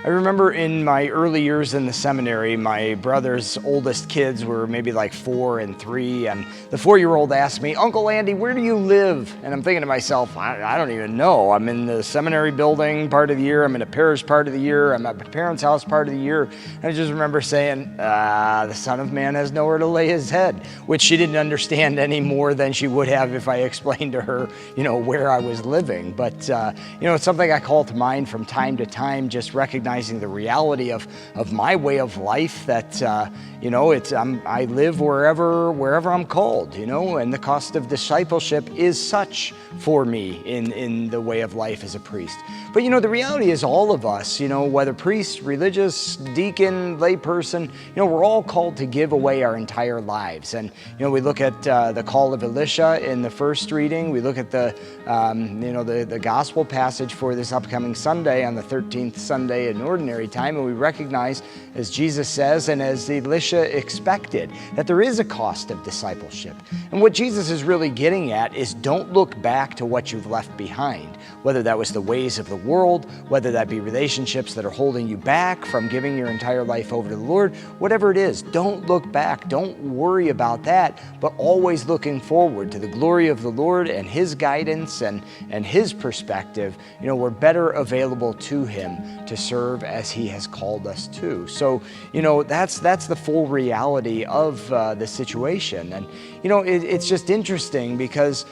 I remember in my early years in the seminary, my brother's oldest kids were maybe like 4 and 3, and the 4-year-old asked me, "Uncle Andy, where do you live?" And I'm thinking to myself, I don't even know. I'm in the seminary building part of the year, I'm in a parish part of the year, I'm at my parents' house part of the year. And I just remember saying, the Son of Man has nowhere to lay his head, which she didn't understand any more than she would have if I explained to her, where I was living. But, it's something I call to mind from time to time, just recognizing the reality of my way of life, that I live wherever I'm called, and the cost of discipleship is such for me in the way of life as a priest. But the reality is, all of us, whether priest, religious, deacon, layperson, we're all called to give away our entire lives. And we look at the call of Elisha in the first reading. We look at the gospel passage for this upcoming Sunday, on the 13th Sunday in ordinary time, and we recognize, as Jesus says and as Elisha expected, that there is a cost of discipleship. And what Jesus is really getting at is, don't look back to what you've left behind, whether that was the ways of the world, whether that be relationships that are holding you back from giving your entire life over to the Lord. Whatever it is, don't look back. Don't worry about that, but always looking forward to the glory of the Lord and His guidance and His perspective. We're better available to Him to serve as He has called us to. So, that's the full reality of the situation. And, it's just interesting because,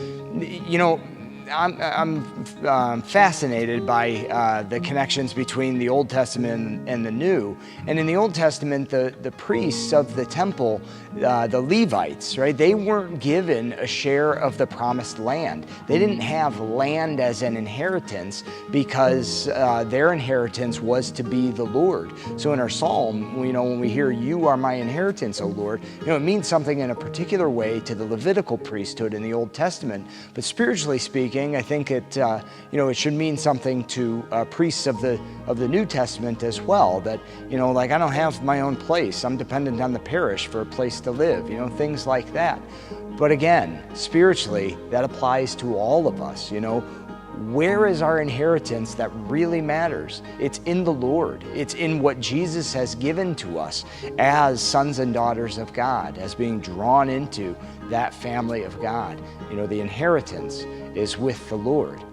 I'm fascinated by the connections between the Old Testament and the New. And in the Old Testament, the priests of the temple, the Levites, right, they weren't given a share of the promised land. They didn't have land as an inheritance because their inheritance was to be the Lord. So in our psalm, when we hear, "You are my inheritance, O Lord," it means something in a particular way to the Levitical priesthood in the Old Testament. But spiritually speaking, I think it should mean something to priests of the New Testament as well. That I don't have my own place. I'm dependent on the parish for a place to live. Things like that. But again, spiritually, that applies to all of us. Where is our inheritance that really matters? It's in the Lord. It's in what Jesus has given to us as sons and daughters of God, as being drawn into that family of God. The inheritance is with the Lord.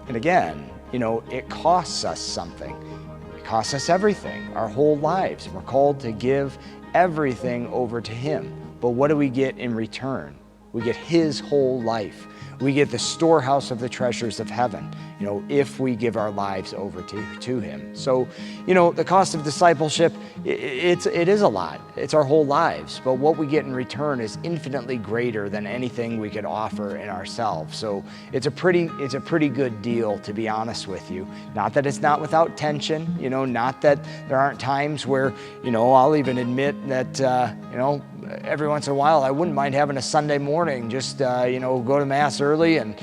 And again, it costs us something. It costs us everything, our whole lives. We're called to give everything over to Him. But what do we get in return? We get His whole life. We get the storehouse of the treasures of heaven, if we give our lives over to Him. So, the cost of discipleship, it is a lot. It's our whole lives. But what we get in return is infinitely greater than anything we could offer in ourselves. So it's a pretty good deal, to be honest with you. Not that it's not without tension, not that there aren't times where, I'll even admit that, every once in a while, I wouldn't mind having a Sunday morning, just, go to Mass early and,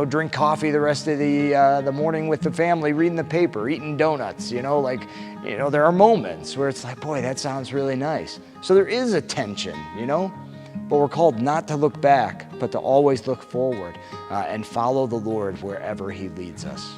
drink coffee the rest of the morning with the family, reading the paper, eating donuts, there are moments where it's like, boy, that sounds really nice. So there is a tension, but we're called not to look back, but to always look forward and follow the Lord wherever He leads us.